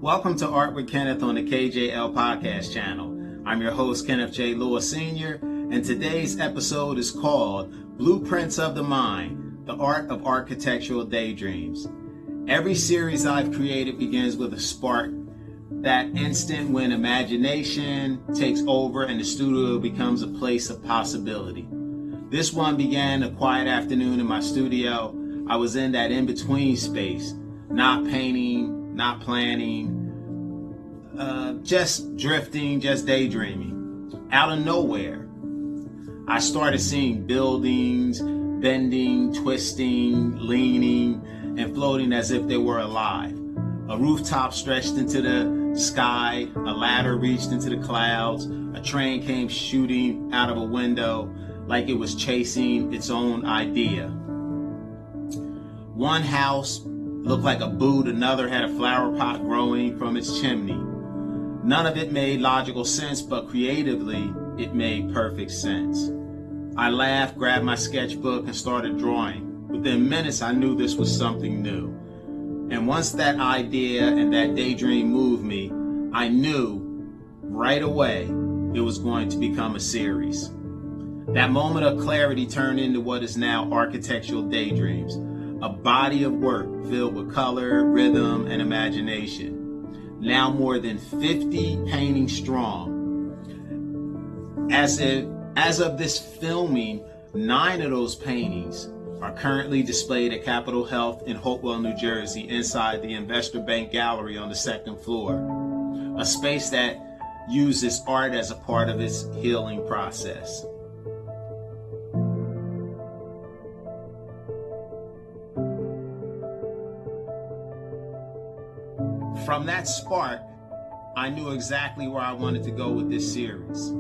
Welcome to Art with Kenneth on the KJL Podcast Channel. I'm your host, Kenneth J. Sr., and today's episode is called Blueprints of the Mind, the Art of Architectural Daydreams. Every series I've created begins with a spark, that instant when imagination takes over and the studio becomes a place of possibility. This one began a quiet afternoon in my studio. I was in that in-between space, not painting, not planning, just drifting, just daydreaming. Out of nowhere, I started seeing buildings bending, twisting, leaning, and floating as if they were alive. A rooftop stretched into the sky, a ladder reached into the clouds, a train came shooting out of a window like it was chasing its own idea. One house looked like a boot, another had a flower pot growing from its chimney. None of it made logical sense, but creatively, it made perfect sense. I laughed, grabbed my sketchbook, and started drawing. Within minutes, I knew this was something new. And once that idea and that daydream moved me, I knew right away it was going to become a series. That moment of clarity turned into what is now Architectural Daydreams, a body of work filled with color, rhythm, and imagination. Now more than 50 paintings strong. As of this filming, 9 of those paintings are currently displayed at Capitol Health in Hopewell, New Jersey, inside the Investor Bank Gallery on the 2nd floor, a space that uses art as a part of its healing process. From that spark, I knew exactly where I wanted to go with this series.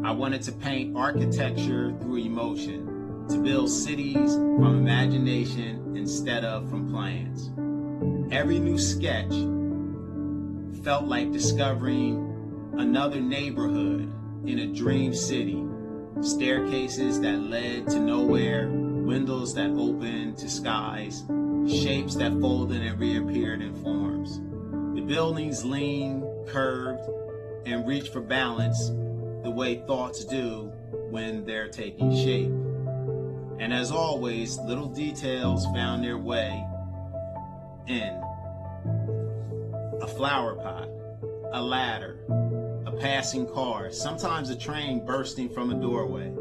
I wanted to paint architecture through emotion, to build cities from imagination instead of from plans. Every new sketch felt like discovering another neighborhood in a dream city. Staircases that led to nowhere, windows that opened to skies, shapes that folded and reappeared in forms. The buildings leaned, curved, and reached for balance the way thoughts do when they're taking shape. And as always, little details found their way in. A flower pot, a ladder, a passing car, sometimes a train bursting from a doorway.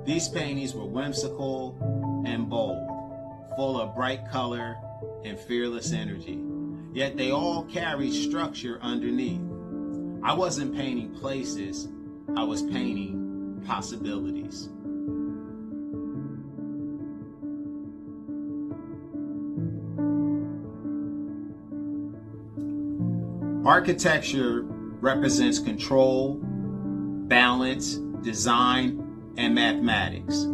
These paintings were whimsical and bold, full of bright color and fearless energy. Yet they all carried structure underneath. I wasn't painting places, I was painting possibilities. Architecture represents control, balance, design, and mathematics.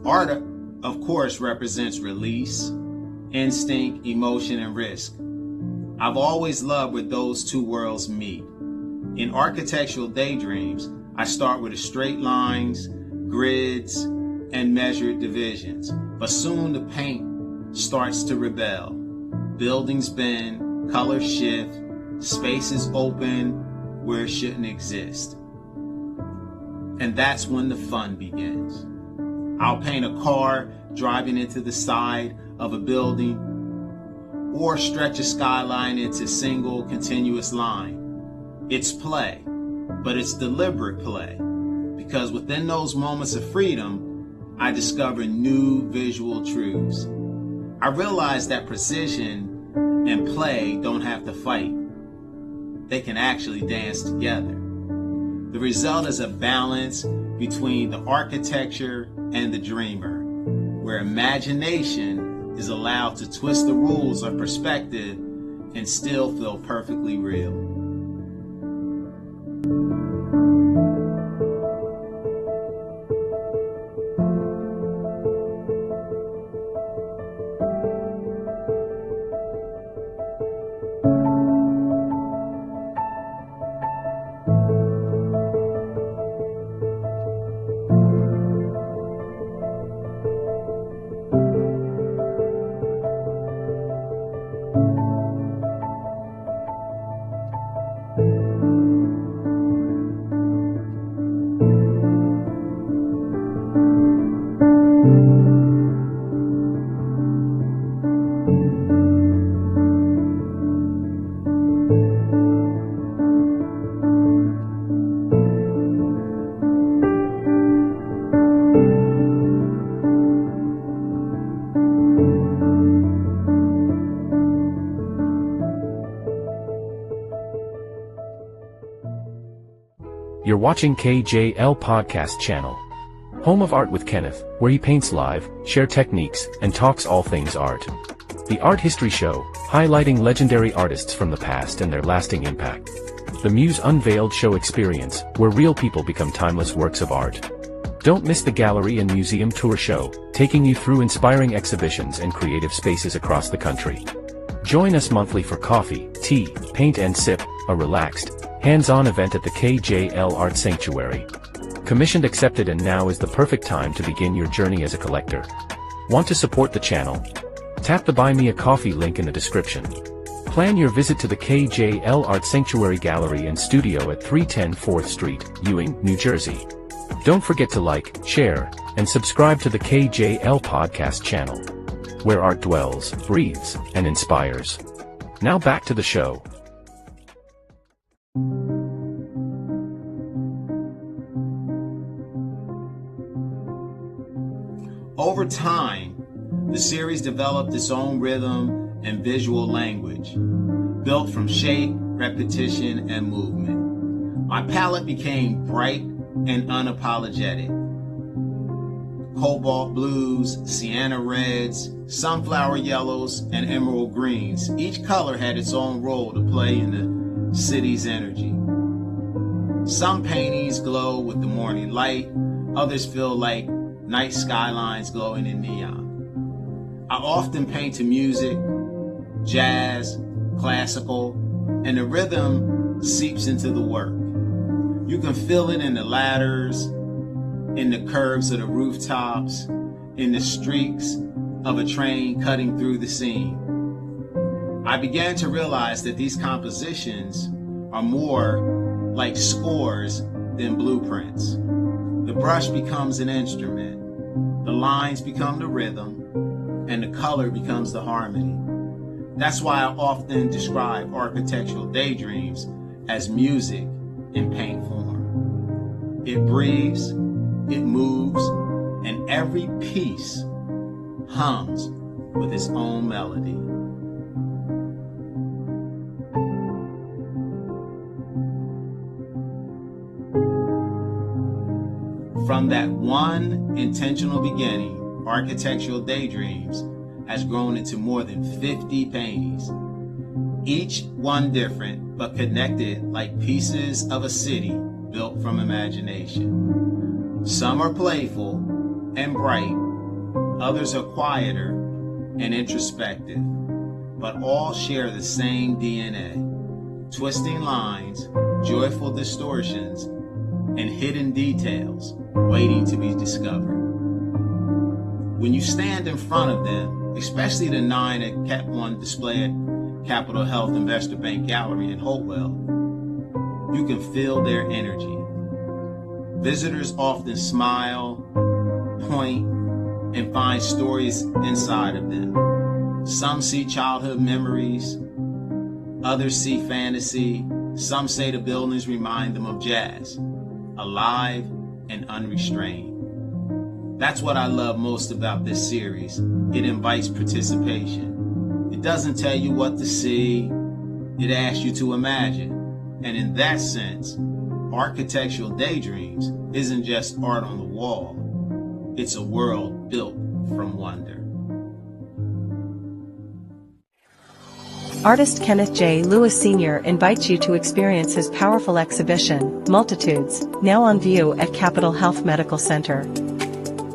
Art, of course, represents release, instinct, emotion, and risk. I've always loved where those two worlds meet. In Architectural Daydreams, I start with straight lines, grids, and measured divisions. But soon the paint starts to rebel. Buildings bend, colors shift, spaces open where it shouldn't exist. And that's when the fun begins. I'll paint a car driving into the side of a building, or stretch a skyline into single continuous line. It's play, but it's deliberate play, because within those moments of freedom, I discover new visual truths. I realize that precision and play don't have to fight. They can actually dance together. The result is a balance between the architecture and the dreamer, where imagination is allowed to twist the rules of perspective and still feel perfectly real. watching KJL Podcast Channel, home of Art with Kenneth, where he paints live, shares techniques, and talks all things art. The Art History Show, highlighting legendary artists from the past and their lasting impact. The Muse Unveiled Show Experience, where real people become timeless works of art. Don't miss the Gallery and Museum Tour Show, taking you through inspiring exhibitions and creative spaces across the country. Join us monthly for coffee, tea, paint and sip, a relaxed, hands-on event at the KJL Art Sanctuary. Commissioned accepted, and now is the perfect time to begin your journey as a collector. Want to support the channel? Tap the Buy Me a Coffee link in the description. Plan your visit to the KJL Art Sanctuary Gallery and Studio at 310 4th Street, Ewing, New Jersey. Don't forget to like, share, and subscribe to the KJL Podcast Channel, where art dwells, breathes, and inspires. Now back to the show. Over time, the series developed its own rhythm and visual language, built from shape, repetition, and movement. My palette became bright and unapologetic. Cobalt blues, sienna reds, sunflower yellows, and emerald greens. Each color had its own role to play in the city's energy. Some paintings glow with the morning light, others feel like night skylines glowing in neon. I often paint to music, jazz, classical, and the rhythm seeps into the work. You can feel it in the ladders, in the curves of the rooftops, in the streaks of a train cutting through the scene. I began to realize that these compositions are more like scores than blueprints. The brush becomes an instrument, the lines become the rhythm, and the color becomes the harmony. That's why I often describe architectural daydreams as music in paint form. It breathes, it moves, and every piece hums with its own melody. From that one intentional beginning, Architectural Daydreams has grown into more than 50 paintings, each one different but connected like pieces of a city built from imagination. Some are playful and bright, others are quieter and introspective, but all share the same DNA: twisting lines, joyful distortions, and hidden details waiting to be discovered. When you stand in front of them, especially the 9 that kept on display at Capitol Health Investor Bank Gallery in Hopewell, you can feel their energy. Visitors often smile, point, and find stories inside of them. Some see childhood memories, others see fantasy. Some say the buildings remind them of jazz, alive and unrestrained. That's what I love most about this series. It invites participation. It doesn't tell you what to see, it asks you to imagine. And in that sense, Architectural Daydreams isn't just art on the wall, it's a world built from wonder. Artist Kenneth J. Lewis Sr. invites you to experience his powerful exhibition, Multitudes, now on view at Capitol Health Medical Center.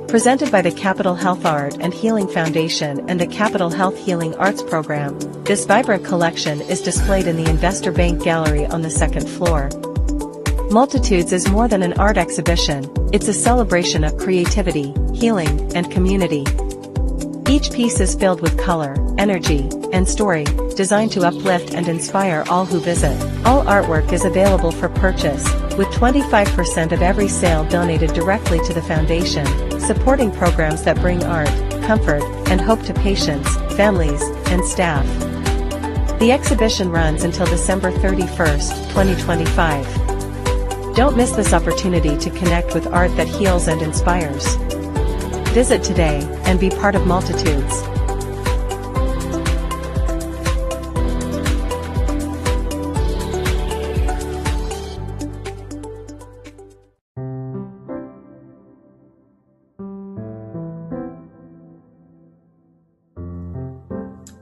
Presented by the Capitol Health Art and Healing Foundation and the Capitol Health Healing Arts Program, this vibrant collection is displayed in the Investor Bank Gallery on the second floor. Multitudes is more than an art exhibition, it's a celebration of creativity, healing, and community. Each piece is filled with color, energy, and story, designed to uplift and inspire all who visit. All artwork is available for purchase, with 25% of every sale donated directly to the foundation, supporting programs that bring art, comfort, and hope to patients, families, and staff. The exhibition runs until December 31st, 2025. Don't miss this opportunity to connect with art that heals and inspires. Visit today, and be part of Multitudes.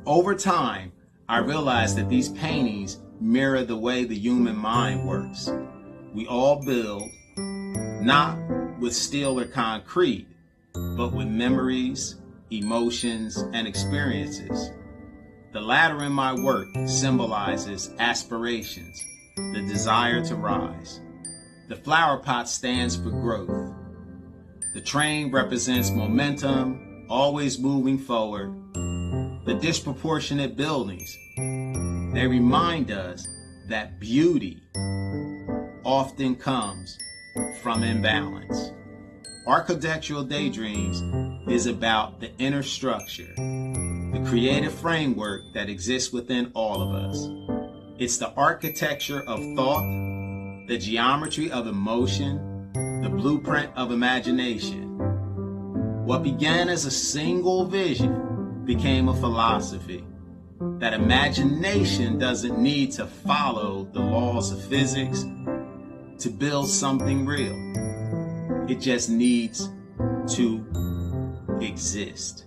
Over time, I realized that these paintings mirror the way the human mind works. We all build, not with steel or concrete, but with memories, emotions, and experiences. The latter in my work symbolizes aspirations, the desire to rise. The flower pot stands for growth. The train represents momentum, always moving forward. The disproportionate buildings, they remind us that beauty often comes from imbalance. Architectural Daydreams is about the inner structure, the creative framework that exists within all of us. It's the architecture of thought, the geometry of emotion, the blueprint of imagination. What began as a single vision became a philosophy, that imagination doesn't need to follow the laws of physics to build something real. It just needs to exist.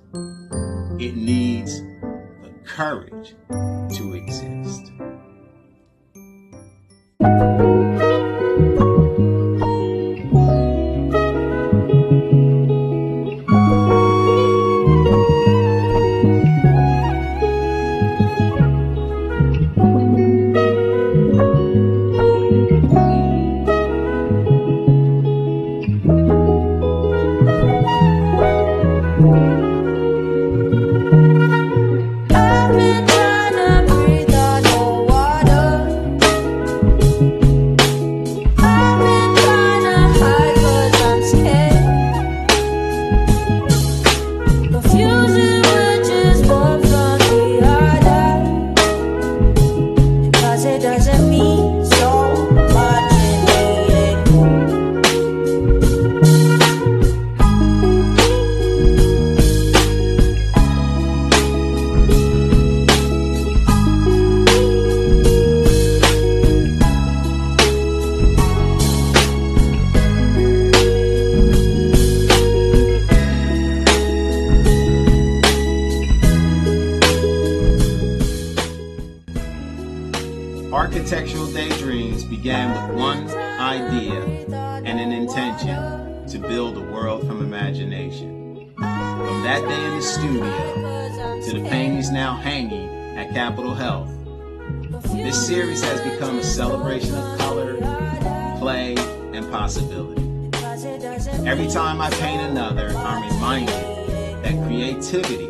It needs the courage to exist. Architectural Daydreams began with one idea and an intention to build a world from imagination. From that day in the studio to the paintings now hanging at Capitol Health, this series has become a celebration of color, play, and possibility. Every time I paint another, I'm reminded that creativity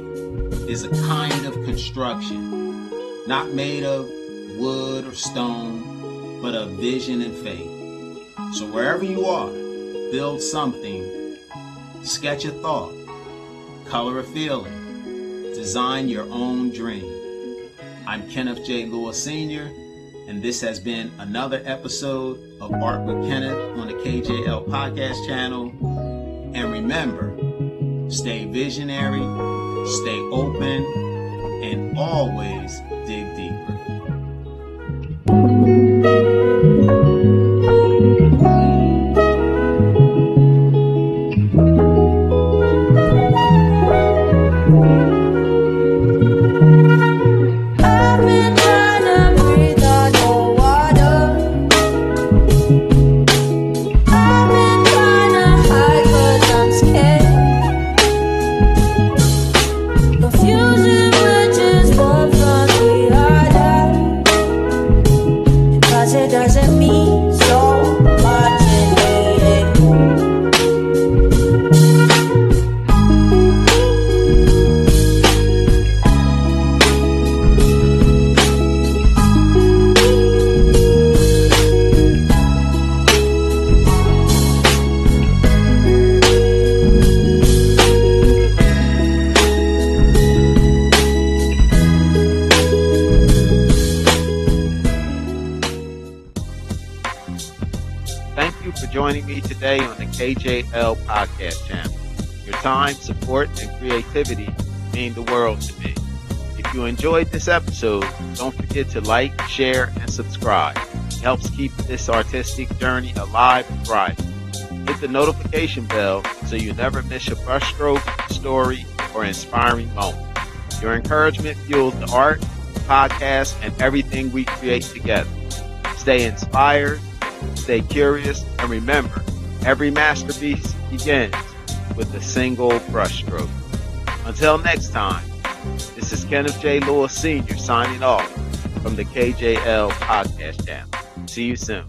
is a kind of construction, not made of wood or stone, but of vision and faith. So wherever you are, build something, sketch a thought, color a feeling, design your own dream. I'm Kenneth J. Sr., and this has been another episode of Art with Kenneth on the KJL Podcast Channel. And remember, stay visionary, stay open, and always dig deeper. Thank you for joining me today on the KJL Podcast Channel. Your time, support, and creativity mean the world to me. If you enjoyed this episode, don't forget to like, share, and subscribe. It helps keep this artistic journey alive and thriving. Hit the notification bell so you never miss a brushstroke, story, or inspiring moment. Your encouragement fuels the art, podcast, and everything we create together. Stay inspired, stay curious, and remember, every masterpiece begins with a single brushstroke. Until next time, this is Kenneth J. Lewis Sr. signing off from the KJL Podcast Channel. See you soon.